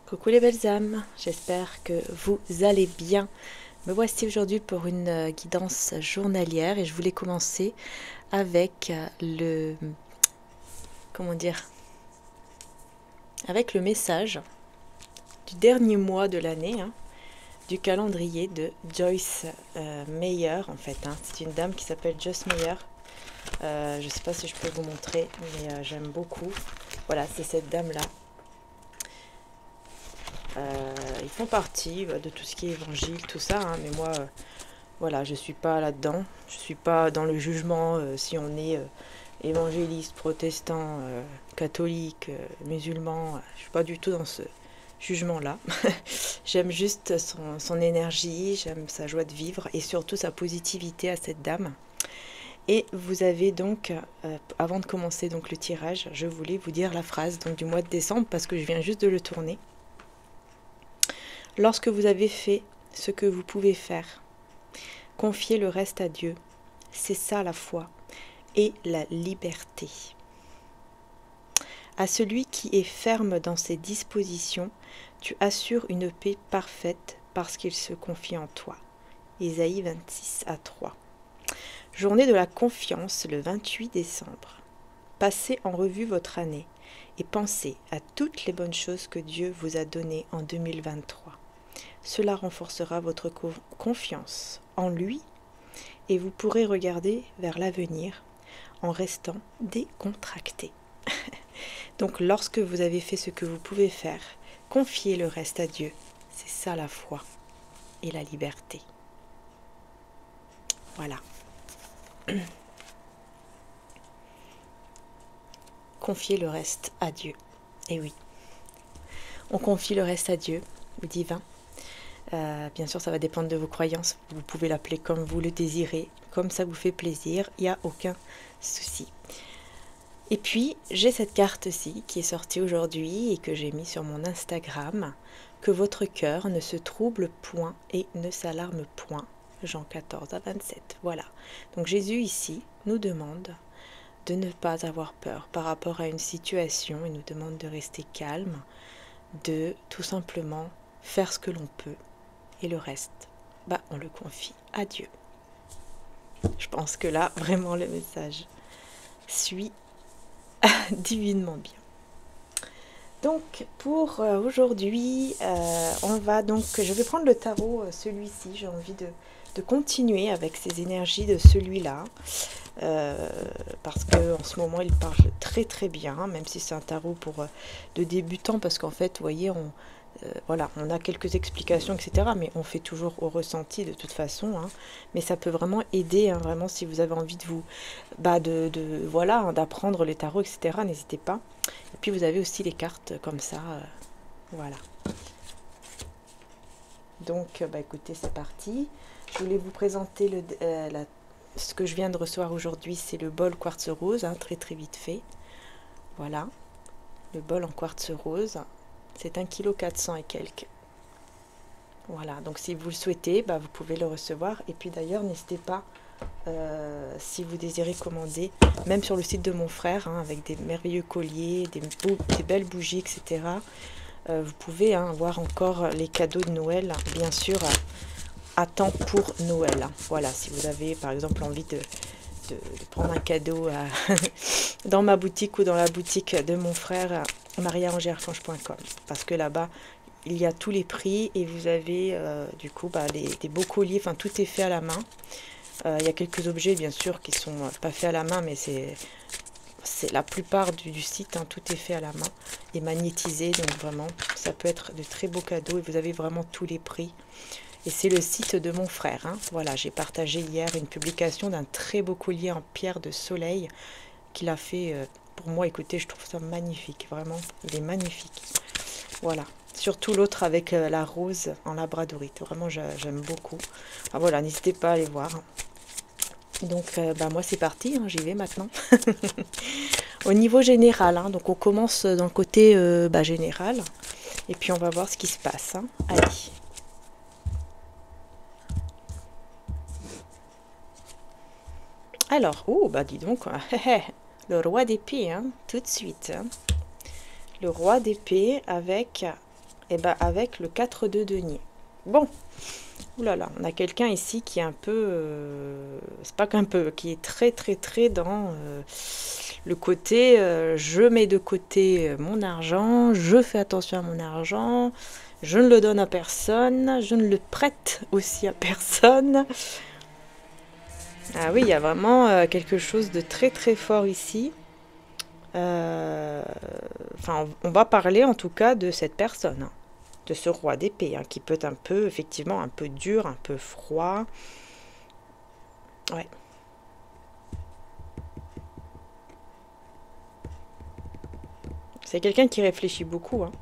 Coucou les belles âmes, j'espère que vous allez bien. Me voici aujourd'hui pour une guidance journalière et je voulais commencer avec comment dire, avec le message du dernier mois de l'année, du calendrier de Joyce Meyer en fait. C'est une dame qui s'appelle Joyce Meyer. Je ne sais pas si je peux vous montrer, mais j'aime beaucoup. Voilà, c'est cette dame-là. Ils font partie de tout ce qui est évangile, tout ça, mais moi, voilà, je suis pas là-dedans. Je suis pas dans le jugement si on est évangéliste, protestant, catholique, musulman. Je suis pas du tout dans ce jugement-là. J'aime juste son énergie, j'aime sa joie de vivre et surtout sa positivité à cette dame. Et vous avez donc, avant de commencer donc le tirage, je voulais vous dire la phrase donc, du mois de décembre parce que je viens juste de le tourner. Lorsque vous avez fait ce que vous pouvez faire, confiez le reste à Dieu. C'est ça la foi et la liberté. À celui qui est ferme dans ses dispositions, tu assures une paix parfaite parce qu'il se confie en toi. Ésaïe 26:3. Journée de la confiance le 28 décembre. Passez en revue votre année et pensez à toutes les bonnes choses que Dieu vous a données en 2023. Cela renforcera votre confiance en lui et vous pourrez regarder vers l'avenir en restant décontracté. Donc lorsque vous avez fait ce que vous pouvez faire, confiez le reste à Dieu. C'est ça la foi et la liberté. Voilà. Confiez le reste à Dieu. Et oui, on confie le reste à Dieu, au divin. Bien sûr, ça va dépendre de vos croyances. Vous pouvez l'appeler comme vous le désirez, comme ça vous fait plaisir. Il n'y a aucun souci. Et puis, j'ai cette carte-ci qui est sortie aujourd'hui et que j'ai mis sur mon Instagram. Que votre cœur ne se trouble point et ne s'alarme point. Jean 14:27. Voilà. Donc Jésus ici nous demande de ne pas avoir peur par rapport à une situation. Il nous demande de rester calme, de tout simplement faire ce que l'on peut. Et le reste, on le confie à Dieu. Je pense que là, vraiment, le message suit divinement bien. Donc, pour aujourd'hui, je vais prendre le tarot, celui-ci. J'ai envie de continuer avec ces énergies de celui-là. Parce qu'en ce moment, il parle très très bien, même si c'est un tarot de débutants, parce qu'en fait, vous voyez, on a quelques explications, etc. Mais on fait toujours au ressenti de toute façon. Mais ça peut vraiment aider, vraiment, si vous avez envie d'apprendre les tarots, etc. N'hésitez pas. Et puis vous avez aussi les cartes comme ça. Voilà. Donc, écoutez, c'est parti. Je voulais vous présenter ce que je viens de recevoir aujourd'hui. C'est le bol quartz rose, très très vite fait. Voilà. Le bol en quartz rose. C'est 1,4 kg et quelques. Voilà, donc si vous le souhaitez, vous pouvez le recevoir. Et puis d'ailleurs, n'hésitez pas, si vous désirez commander, même sur le site de mon frère, avec des merveilleux colliers, des belles bougies, etc. Vous pouvez avoir encore les cadeaux de Noël, bien sûr, à temps pour Noël. Voilà, si vous avez par exemple envie de prendre un cadeau dans ma boutique ou dans la boutique de mon frère, mariaangearchange.com, parce que là-bas il y a tous les prix et vous avez du coup des beaux colliers, tout est fait à la main. Il y a quelques objets bien sûr qui sont pas faits à la main, mais c'est la plupart du site, tout est fait à la main et magnétisé, donc vraiment ça peut être de très beaux cadeaux et vous avez vraiment tous les prix. Et c'est le site de mon frère. Voilà, j'ai partagé hier une publication d'un très beau collier en pierre de soleil qu'il a fait pour moi. Écoutez, je trouve ça magnifique, vraiment, il est magnifique. Voilà, surtout l'autre avec la rose en labradorite, vraiment j'aime beaucoup. Voilà, n'hésitez pas à aller voir. Donc moi c'est parti, j'y vais maintenant. Au niveau général, donc on commence dans le côté général et puis on va voir ce qui se passe. Allez. Alors, dis donc, le roi d'épée, tout de suite. Le roi d'épée avec Et ben avec le 4 de denier. Bon, oulala, on a quelqu'un ici qui est un peu, c'est pas qu'un peu, qui est très dans le côté, je mets de côté mon argent, je fais attention à mon argent, je ne le donne à personne, je ne le prête aussi à personne. Ah oui, il y a vraiment quelque chose de très fort ici. Enfin, on va parler en tout cas de cette personne, hein, de ce roi d'épée, hein, qui peut être un peu, effectivement, un peu dur, un peu froid. Ouais. C'est quelqu'un qui réfléchit beaucoup, hein.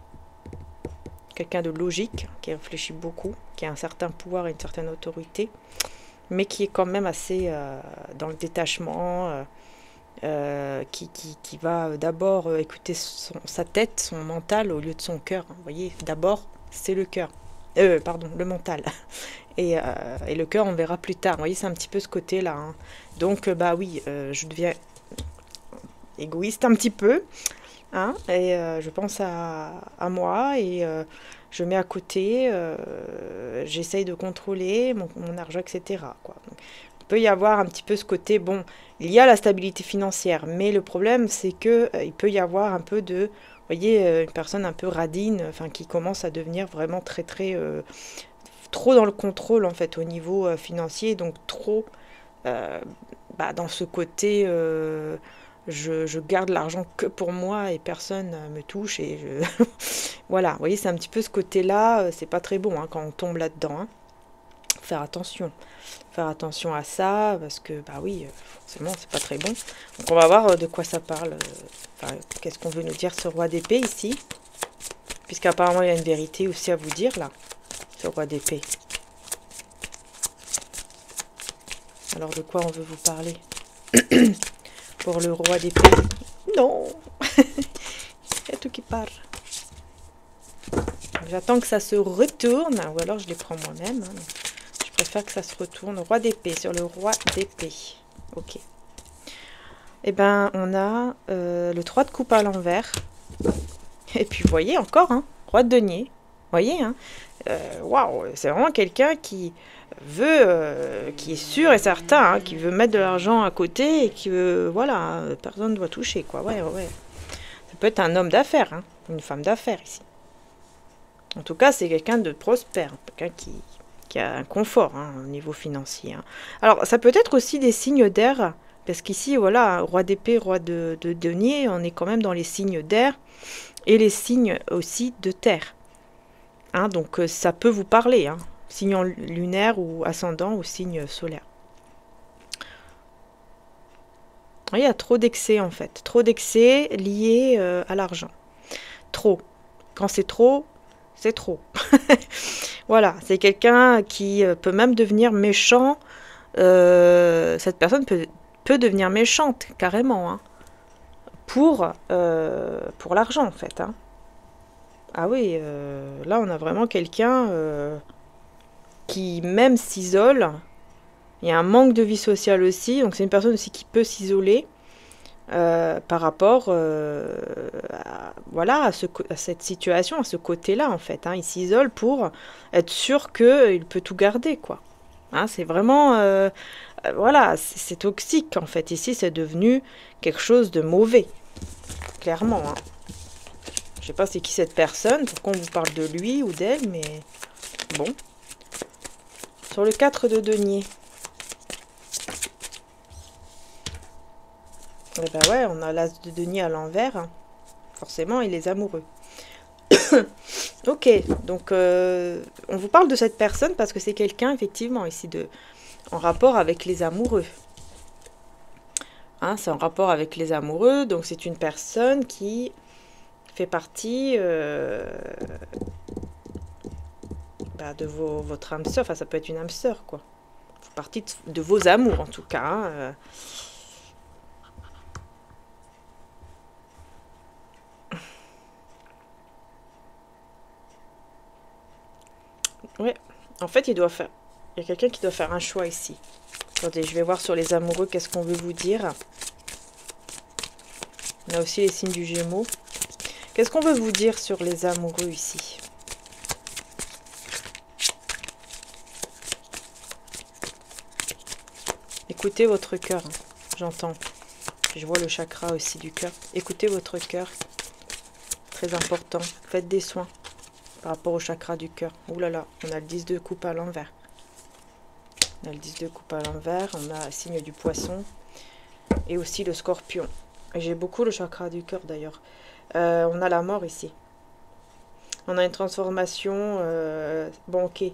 Quelqu'un de logique, qui réfléchit beaucoup, qui a un certain pouvoir et une certaine autorité, mais qui est quand même assez dans le détachement, qui va d'abord écouter sa tête, son mental au lieu de son cœur. Vous voyez, d'abord, c'est le cœur. Pardon, le mental. Et le cœur, on verra plus tard. Vous voyez, c'est un petit peu ce côté-là, hein. Donc, bah oui, je deviens égoïste un petit peu, hein, et je pense à moi, et je mets à côté, j'essaye de contrôler mon argent, etc., quoi. Donc, il peut y avoir un petit peu ce côté, bon, il y a la stabilité financière, mais le problème, c'est que il peut y avoir un peu de, vous voyez, une personne un peu radine, enfin, qui commence à devenir vraiment très, trop dans le contrôle, en fait, au niveau financier, donc trop dans ce côté, je garde l'argent que pour moi et personne me touche, et voilà, vous voyez, c'est un petit peu ce côté-là, c'est pas très bon, hein, quand on tombe là-dedans, hein. Faire attention à ça, parce que, bah oui, forcément, c'est pas très bon. Donc, on va voir de quoi ça parle. Enfin, qu'est-ce qu'on veut nous dire, ce roi d'épée, ici. Puisqu'apparemment, il y a une vérité aussi à vous dire, là. Ce roi d'épée. Alors, de quoi on veut vous parler? Pour le roi d'épée. Non. Il y a tout qui part. J'attends que ça se retourne, ou alors je les prends moi-même, hein. Je préfère que ça se retourne. Roi d'épée, sur le roi d'épée. Ok. Eh ben, on a le 3 de coupe à l'envers. Et puis, vous voyez, encore, hein, roi de denier. Vous voyez, hein. Waouh, c'est vraiment quelqu'un qui veut, qui est sûr et certain, hein, qui veut mettre de l'argent à côté et qui veut, voilà, personne ne doit toucher, quoi. Ouais. Ça peut être un homme d'affaires, hein, une femme d'affaires, ici. En tout cas, c'est quelqu'un de prospère, quelqu'un qui a un confort, hein, au niveau financier, hein. Alors, ça peut être aussi des signes d'air, parce qu'ici, voilà, roi d'épée, roi de denier, on est quand même dans les signes d'air et les signes aussi de terre, hein, donc, ça peut vous parler, hein, signe lunaire ou ascendant ou signe solaire. Il y a trop d'excès, en fait, trop d'excès liés à l'argent. Trop. Quand c'est trop, c'est trop. Voilà, c'est quelqu'un qui peut même devenir méchant. Cette personne peut devenir méchante, carrément, hein, pour l'argent, en fait, hein. Ah oui, là, on a vraiment quelqu'un qui même s'isole. Il y a un manque de vie sociale aussi, donc c'est une personne aussi qui peut s'isoler par rapport voilà, à cette situation, à ce côté-là, en fait, hein. Il s'isole pour être sûr qu'il peut tout garder, quoi. Hein, c'est vraiment, voilà, c'est toxique, en fait. Ici, c'est devenu quelque chose de mauvais, clairement, hein. Je sais pas c'est qui cette personne, pourquoi on vous parle de lui ou d'elle, mais bon. Sur le 4 de denier. Eh ben ouais, on a l'as de denier à l'envers, hein. Forcément, il est amoureux. Ok, donc on vous parle de cette personne parce que c'est quelqu'un, effectivement, ici, en rapport avec les amoureux. Hein, c'est en rapport avec les amoureux, donc c'est une personne qui fait partie de votre âme sœur. Enfin, ça peut être une âme sœur, quoi. Fait partie de vos amours, en tout cas, hein. Ouais, en fait, il y a quelqu'un qui doit faire un choix ici. Attendez, je vais voir sur les amoureux, qu'est-ce qu'on veut vous dire. On a aussi les signes du Gémeaux. Qu'est-ce qu'on veut vous dire sur les amoureux ici? Écoutez votre cœur, hein. J'entends. Je vois le chakra aussi du cœur. Écoutez votre cœur. Très important. Faites des soins par rapport au chakra du cœur. Ouh là là, on a le 10 de coupe à l'envers. On a le 10 de coupe à l'envers. On a le signe du poisson. Et aussi le scorpion. J'ai beaucoup le chakra du cœur d'ailleurs. On a la mort ici. On a une transformation. Bon, ok.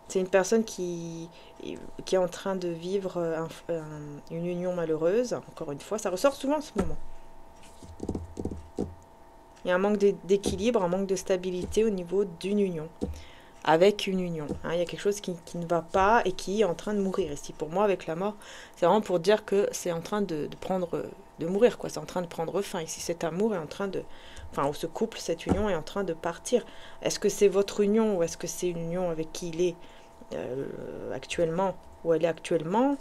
C'est une personne qui est en train de vivre une union malheureuse. Encore une fois, ça ressort souvent en ce moment. Il y a un manque d'équilibre, un manque de stabilité au niveau d'une union. Avec une union. Hein, il y a quelque chose qui ne va pas et qui est en train de mourir ici. Pour moi, avec la mort, c'est vraiment pour dire que c'est en train de mourir, quoi. C'est en train de prendre fin. Ici, cet amour est en train de... Enfin, ce couple, cette union est en train de partir. Est-ce que c'est votre union ou est-ce que c'est une union avec qui il est actuellement, où elle est actuellement?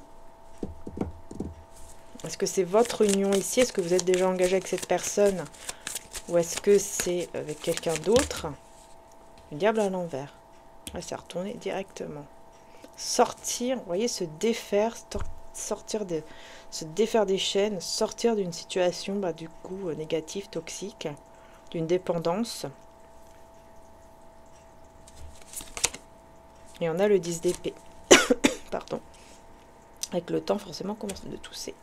Est-ce que c'est votre union ici? Est-ce que vous êtes déjà engagé avec cette personne? Ou est-ce que c'est avec quelqu'un d'autre? Le diable à l'envers. Ouais, c'est retourné directement. Sortir, vous voyez, se défaire, se défaire des chaînes, sortir d'une situation, du coup, négative, toxique, d'une dépendance. Et on a le 10 d'épée. Pardon. Avec le temps, forcément, on commence de tousser.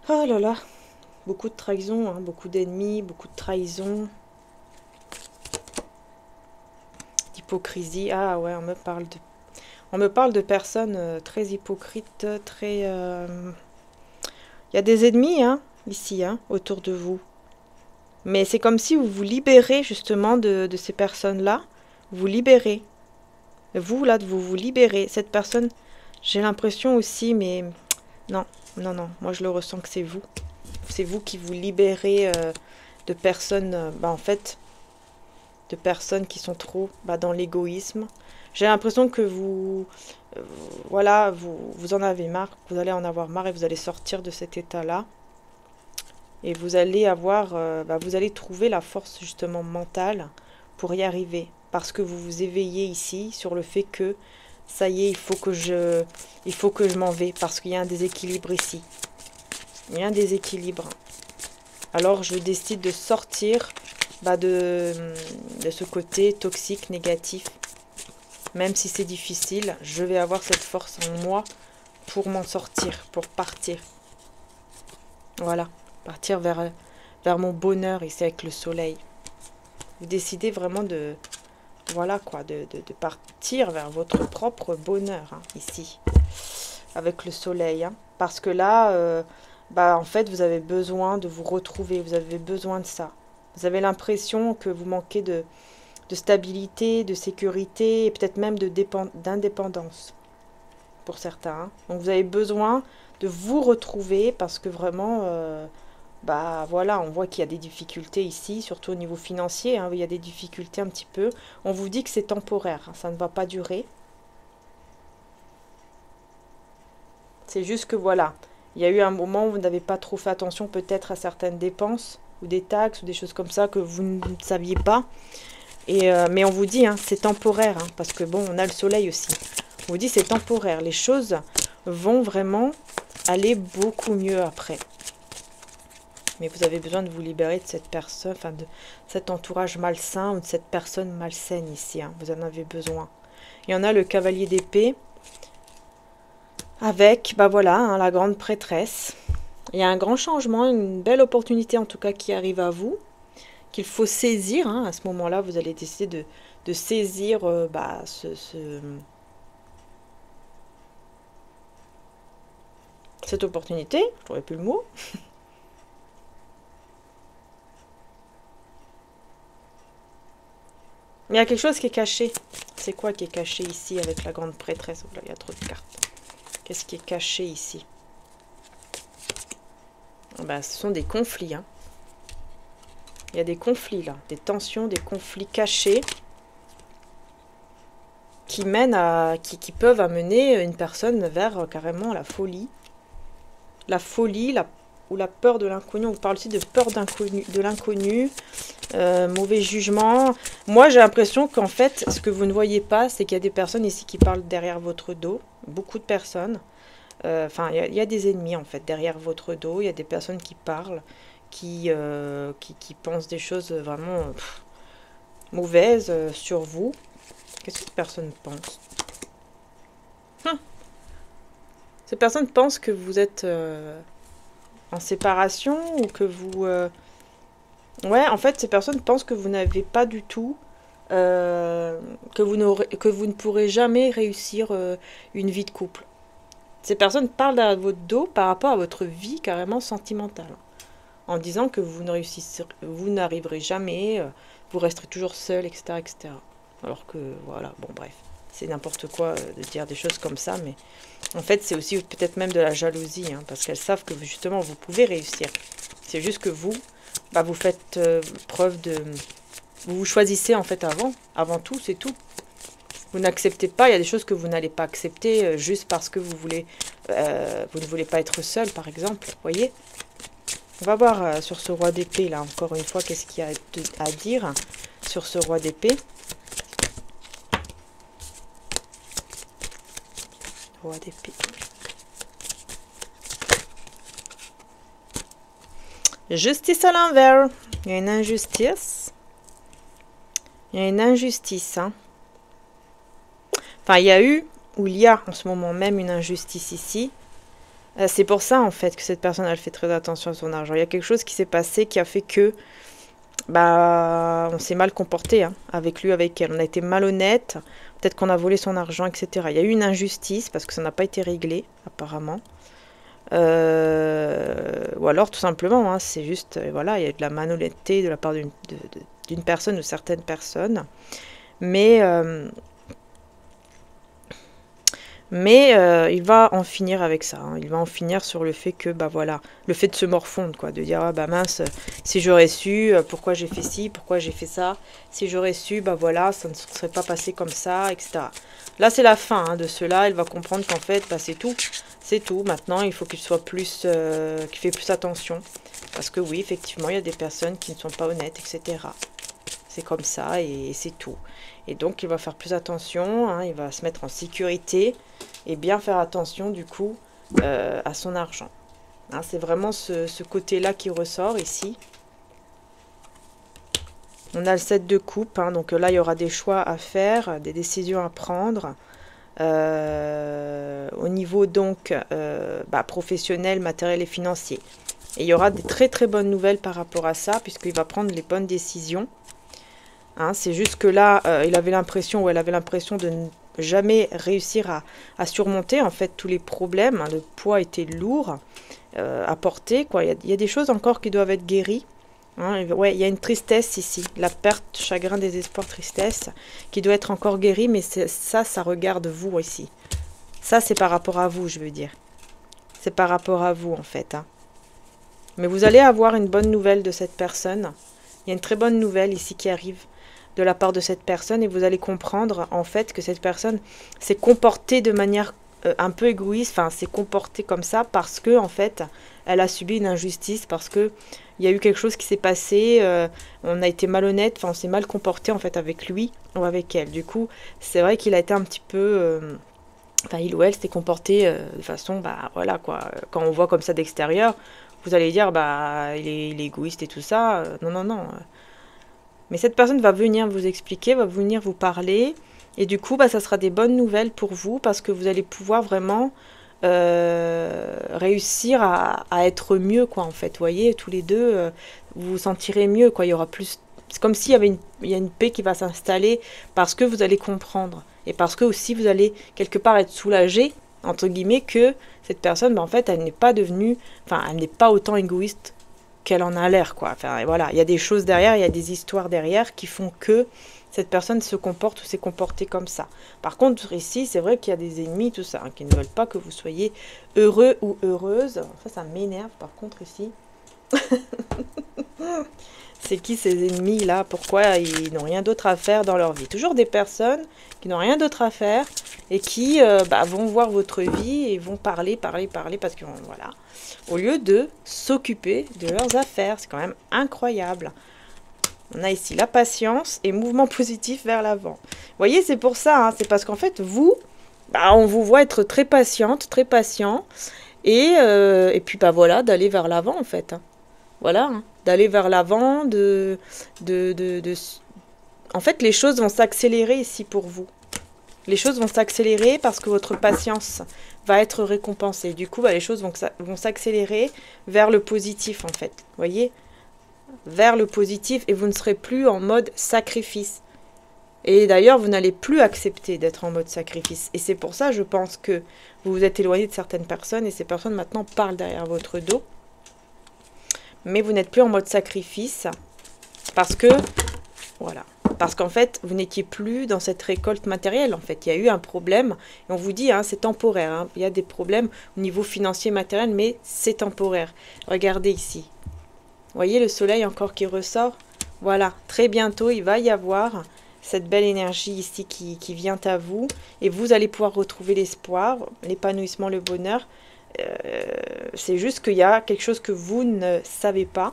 Oh là là. Beaucoup de trahison, hein, beaucoup d'ennemis, beaucoup de trahison. D'hypocrisie. Ah ouais, on me parle de personnes très hypocrites, très... Il y a des ennemis, hein, ici, hein, autour de vous. Mais c'est comme si vous vous libérez, justement, de ces personnes-là. Vous libérez. Vous, là, vous vous libérez. Cette personne, j'ai l'impression aussi, mais... Non, non, non. Moi, je le ressens que c'est vous. C'est vous qui vous libérez de personnes, en fait, de personnes qui sont trop dans l'égoïsme. J'ai l'impression que voilà, vous en avez marre, vous allez en avoir marre et vous allez sortir de cet état-là. Et vous allez vous allez trouver la force justement mentale pour y arriver. Parce que vous vous éveillez ici sur le fait que, ça y est, il faut que je m'en vais parce qu'il y a un déséquilibre ici. Il y a un déséquilibre. Alors je décide de sortir de ce côté toxique, négatif. Même si c'est difficile, je vais avoir cette force en moi pour m'en sortir, pour partir. Voilà, partir vers mon bonheur ici avec le soleil. Vous décidez vraiment de partir vers votre propre bonheur, hein, ici, avec le soleil. Hein, parce que là... en fait, vous avez besoin de vous retrouver, vous avez besoin de ça. Vous avez l'impression que vous manquez de stabilité, de sécurité, et peut-être même d'indépendance, pour certains. Hein. Donc vous avez besoin de vous retrouver, parce que vraiment, voilà, on voit qu'il y a des difficultés ici, surtout au niveau financier, hein, il y a des difficultés un petit peu. On vous dit que c'est temporaire, hein, ça ne va pas durer. C'est juste que voilà... Il y a eu un moment où vous n'avez pas trop fait attention peut-être à certaines dépenses ou des taxes ou des choses comme ça que vous ne saviez pas. Mais on vous dit, hein, c'est temporaire, hein, parce que bon, on a le soleil aussi. On vous dit c'est temporaire. Les choses vont vraiment aller beaucoup mieux après. Mais vous avez besoin de vous libérer de cette personne, enfin de cet entourage malsain ou de cette personne malsaine ici. Hein, vous en avez besoin. Il y en a le cavalier d'épée. Avec, hein, la grande prêtresse. Il y a un grand changement, une belle opportunité en tout cas qui arrive à vous, qu'il faut saisir. Hein. À ce moment-là, vous allez décider de saisir cette opportunité. Je n'aurais plus le mot. Mais il y a quelque chose qui est caché. C'est quoi qui est caché ici avec la grande prêtresse? Oh là, il y a trop de cartes. Qu'est-ce qui est caché ici? Ce sont des conflits. Hein. Il y a des conflits là, des tensions, des conflits cachés qui mènent qui peuvent amener une personne vers carrément la folie. La folie, ou la peur de l'inconnu. On vous parle aussi de peur de l'inconnu, mauvais jugement. Moi, j'ai l'impression qu'en fait, ce que vous ne voyez pas, c'est qu'il y a des personnes ici qui parlent derrière votre dos. Beaucoup de personnes. Enfin, il y a des ennemis, en fait, derrière votre dos. Il y a des personnes qui parlent, qui pensent des choses vraiment mauvaises sur vous. Qu'est-ce que ces personnes pensent? Ces personnes pensent que vous êtes en séparation ou que vous... Ouais, en fait, ces personnes pensent que vous n'avez pas du tout... que vous ne pourrez jamais réussir une vie de couple. Ces personnes parlent à votre dos par rapport à votre vie carrément sentimentale. En disant que vous n'arriverez jamais, vous resterez toujours seul, etc., etc. Alors que, voilà, bon, bref. C'est n'importe quoi de dire des choses comme ça, mais en fait, c'est aussi peut-être même de la jalousie, hein, parce qu'elles savent que justement, vous pouvez réussir. C'est juste que vous, bah, vous faites preuve de... Vous vous choisissez en fait avant tout, c'est tout. Vous n'acceptez pas, il y a des choses que vous n'allez pas accepter juste parce que vous ne voulez pas être seul, par exemple, vous voyez. On va voir sur ce roi d'épée, là, encore une fois, qu'est-ce qu'il y a à dire sur ce roi d'épée. Roi d'épée. Justice à l'envers. Il y a une injustice. Il y a une injustice. Hein. Enfin, il y a eu, ou il y a en ce moment même une injustice ici. C'est pour ça, en fait, que cette personne, elle fait très attention à son argent. Il y a quelque chose qui s'est passé qui a fait que, bah, on s'est mal comporté hein, avec lui, avec elle. On a été malhonnête. Peut-être qu'on a volé son argent, etc. Il y a eu une injustice parce que ça n'a pas été réglé, apparemment. Ou alors, tout simplement, hein, c'est juste, voilà, il y a de la malhonnêteté de la part d'une personne ou certaines personnes. Mais il va en finir avec ça. Hein. Il va en finir sur le fait que, bah voilà, le fait de se morfondre, quoi. De dire, ah bah mince, si j'aurais su, pourquoi j'ai fait ci, pourquoi j'ai fait ça. Si j'aurais su, bah voilà, ça ne se serait pas passé comme ça, etc. Là, c'est la fin hein, de cela. Il va comprendre qu'en fait, bah, c'est tout. C'est tout. Maintenant, il faut qu'il soit plus, qu'il fait plus attention. Parce que oui, effectivement, il y a des personnes qui ne sont pas honnêtes, etc. C'est comme ça et c'est tout. Et donc, il va faire plus attention. Hein, il va se mettre en sécurité. Et bien faire attention du coup à son argent. Hein, c'est vraiment ce côté-là qui ressort ici. On a le 7 de coupe, hein, donc là il y aura des choix à faire, des décisions à prendre. Au niveau donc professionnel, matériel et financier. Et il y aura des très très bonnes nouvelles par rapport à ça, puisqu'il va prendre les bonnes décisions. Hein, c'est juste que là, il avait l'impression, ou elle avait l'impression de ne jamais réussir à surmonter en fait tous les problèmes. Hein, le poids était lourd à porter, quoi. Il y a des choses encore qui doivent être guéries. Hein, ouais, il y a une tristesse ici, la perte, chagrin, désespoir, tristesse, qui doit être encore guérie, mais ça regarde vous ici. Ça, c'est par rapport à vous, je veux dire. C'est par rapport à vous, en fait. Hein. Mais vous allez avoir une bonne nouvelle de cette personne. Il y a une très bonne nouvelle ici qui arrive de la part de cette personne, et vous allez comprendre, en fait, que cette personne s'est comportée de manière un peu égoïste, enfin, s'est comportée comme ça parce que, en fait, elle a subi une injustice, parce que il y a eu quelque chose qui s'est passé, on a été malhonnête, enfin on s'est mal comporté en fait avec lui ou avec elle. Du coup, c'est vrai qu'il a été un petit peu, enfin il ou elle s'est comporté de façon, bah voilà quoi. Quand on voit comme ça d'extérieur, vous allez dire bah il est égoïste et tout ça. Non non non. Mais cette personne va venir vous expliquer, va venir vous parler, et du coup bah ça sera des bonnes nouvelles pour vous parce que vous allez pouvoir vraiment réussir à être mieux quoi en fait, vous voyez, tous les deux vous vous sentirez mieux quoi, il y aura plus, c'est comme s'il y avait il y a une paix qui va s'installer parce que vous allez comprendre et parce que aussi vous allez quelque part être soulagé entre guillemets que cette personne en fait elle n'est pas devenue, enfin elle n'est pas autant égoïste qu'elle en a l'air quoi, enfin voilà, il y a des choses derrière, il y a des histoires derrière qui font que cette personne se comporte ou s'est comportée comme ça. Par contre, ici, c'est vrai qu'il y a des ennemis, tout ça, hein, qui ne veulent pas que vous soyez heureux ou heureuse. Ça m'énerve, par contre, ici. C'est qui ces ennemis-là? Pourquoi ils n'ont rien d'autre à faire dans leur vie? Toujours des personnes qui n'ont rien d'autre à faire et qui vont voir votre vie et vont parler, parce que voilà, au lieu de s'occuper de leurs affaires. C'est quand même incroyable. On a ici la patience et mouvement positif vers l'avant. Vous voyez, c'est pour ça, hein, c'est parce qu'en fait, vous, on vous voit être très patiente, très patient, et puis voilà, d'aller vers l'avant en fait. Hein. Voilà, hein, d'aller vers l'avant, en fait, les choses vont s'accélérer ici pour vous. Les choses vont s'accélérer parce que votre patience va être récompensée. Du coup, les choses vont s'accélérer vers le positif, en fait. Vous voyez? Vers le positif, et vous ne serez plus en mode sacrifice. Et d'ailleurs, vous n'allez plus accepter d'être en mode sacrifice. Et c'est pour ça, je pense, que vous vous êtes éloigné de certaines personnes, et ces personnes maintenant parlent derrière votre dos. Mais vous n'êtes plus en mode sacrifice parce que, voilà, parce qu'en fait, vous n'étiez plus dans cette récolte matérielle. En fait, il y a eu un problème, et on vous dit, hein, c'est temporaire. Hein, il y a des problèmes au niveau financier, matériel, mais c'est temporaire. Regardez ici. Vous voyez le soleil encore qui ressort? Voilà, très bientôt, il va y avoir cette belle énergie ici qui vient à vous. Et vous allez pouvoir retrouver l'espoir, l'épanouissement, le bonheur. C'est juste qu'il y a quelque chose que vous ne savez pas.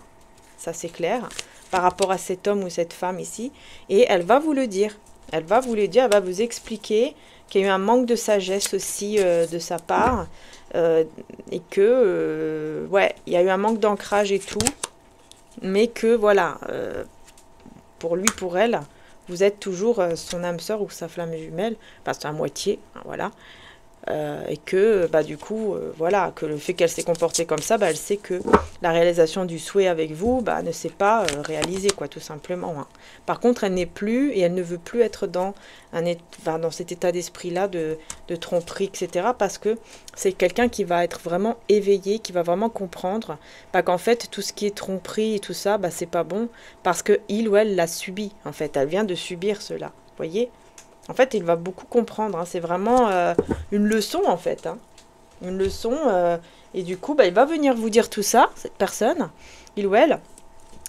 Ça, c'est clair. Par rapport à cet homme ou cette femme ici. Et elle va vous le dire. Elle va vous le dire, elle va vous expliquer qu'il y a eu un manque de sagesse aussi de sa part. Et que, ouais, il y a eu un manque d'ancrage et tout. Mais que, voilà, pour lui, pour elle, vous êtes toujours son âme sœur ou sa flamme jumelle. Enfin, c'est à moitié, hein, voilà. Et que du coup voilà, que le fait qu'elle s'est comportée comme ça, elle sait que la réalisation du souhait avec vous ne s'est pas réalisée, quoi, tout simplement, hein. Par contre, elle n'est plus, et elle ne veut plus être dans dans cet état d'esprit là de tromperie, etc., parce que c'est quelqu'un qui va être vraiment éveillé, qui va vraiment comprendre qu'en fait tout ce qui est tromperie et tout ça, c'est pas bon, parce que il ou elle l'a subi, en fait, elle vient de subir cela, vous voyez. En fait, il va beaucoup comprendre. Hein. C'est vraiment une leçon, en fait. Hein. Une leçon. Et du coup, il va venir vous dire tout ça, cette personne, il ou elle.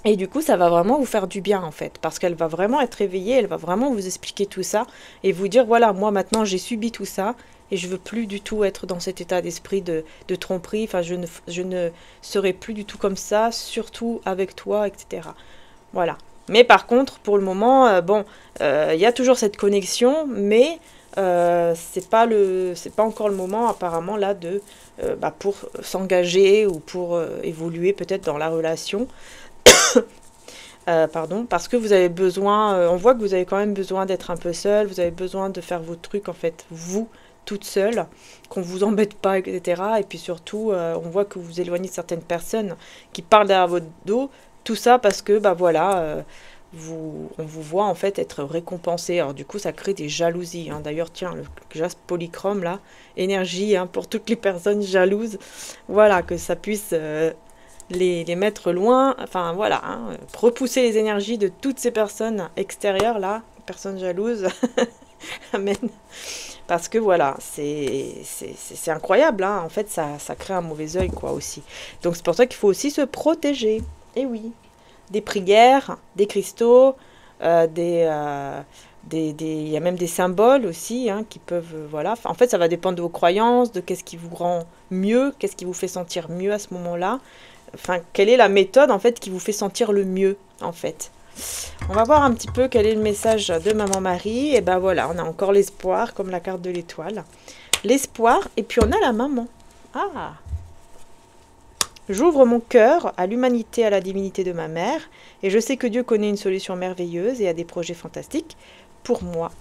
Et du coup, ça va vraiment vous faire du bien, en fait. Parce qu'elle va vraiment être éveillée, elle va vraiment vous expliquer tout ça. Et vous dire, voilà, moi, maintenant, j'ai subi tout ça. Et je veux plus du tout être dans cet état d'esprit de tromperie. Enfin, je ne serai plus du tout comme ça, surtout avec toi, etc. Voilà. Mais par contre, pour le moment, il y a toujours cette connexion, mais c'est pas encore le moment apparemment là pour s'engager ou pour évoluer peut-être dans la relation. Pardon, parce que vous avez besoin, on voit que vous avez quand même besoin d'être un peu seul, vous avez besoin de faire vos trucs en fait, vous, toute seule, qu'on vous embête pas, etc. Et puis surtout, on voit que vous vous éloignez de certaines personnes qui parlent derrière votre dos. Tout ça parce que, voilà, on vous voit en fait être récompensé. Alors du coup, ça crée des jalousies. Hein. D'ailleurs, tiens, le jaspe polychrome là, énergie pour toutes les personnes jalouses. Voilà, que ça puisse les mettre loin. Enfin voilà, hein, repousser les énergies de toutes ces personnes extérieures là, personnes jalouses. Amen. Parce que voilà, c'est incroyable. Hein. En fait, ça crée un mauvais œil quoi aussi. Donc c'est pour ça qu'il faut aussi se protéger. Et oui, des prières, des cristaux, il y a même des symboles aussi hein, qui peuvent, voilà. En fait, ça va dépendre de vos croyances, de qu'est-ce qui vous rend mieux, qu'est-ce qui vous fait sentir mieux à ce moment-là. Enfin, quelle est la méthode en fait qui vous fait sentir le mieux en fait. On va voir un petit peu quel est le message de Maman Marie. Et voilà, on a encore l'espoir, comme la carte de l'étoile. L'espoir, et puis on a la maman. Ah! J'ouvre mon cœur à l'humanité, à la divinité de ma mère, et je sais que Dieu connaît une solution merveilleuse et a des projets fantastiques pour moi.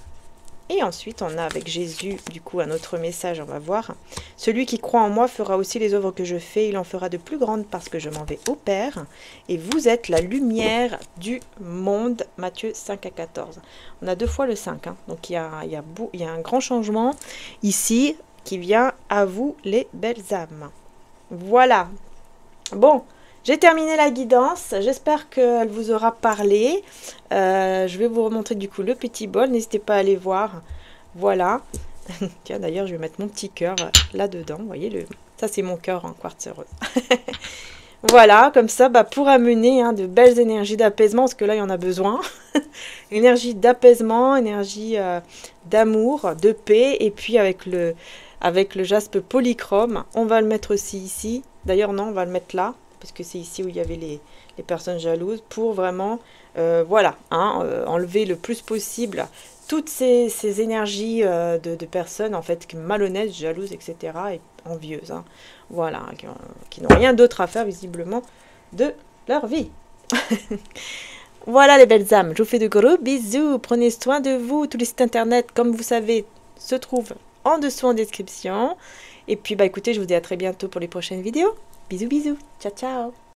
Et ensuite, on a avec Jésus, du coup, un autre message, on va voir. Celui qui croit en moi fera aussi les œuvres que je fais, il en fera de plus grandes parce que je m'en vais au Père, et vous êtes la lumière du monde. Matthieu 5 à 14. On a 2 fois le 5, hein. Donc il y a un grand changement ici qui vient à vous, les belles âmes. Voilà. Bon, j'ai terminé la guidance, j'espère qu'elle vous aura parlé. Je vais vous remontrer du coup le petit bol, n'hésitez pas à aller voir. Voilà. Tiens, d'ailleurs, je vais mettre mon petit cœur là-dedans. Vous voyez, ça c'est mon cœur en quartz rose. Voilà, comme ça, bah, pour amener de belles énergies d'apaisement, parce que là, il y en a besoin. Énergie d'apaisement, énergie d'amour, de paix, et puis avec le jaspe polychrome, on va le mettre aussi ici. D'ailleurs, non, on va le mettre là, parce que c'est ici où il y avait les personnes jalouses, pour vraiment, voilà, enlever le plus possible toutes ces énergies de personnes, en fait, malhonnêtes, jalouses, etc., et envieuses, hein. Voilà, qui n'ont rien d'autre à faire, visiblement, de leur vie. Voilà les belles âmes, je vous fais de gros bisous, prenez soin de vous, tous les sites internet, comme vous savez, se trouvent en dessous en description. Et puis, bah écoutez, je vous dis à très bientôt pour les prochaines vidéos. Bisous, bisous, ciao, ciao.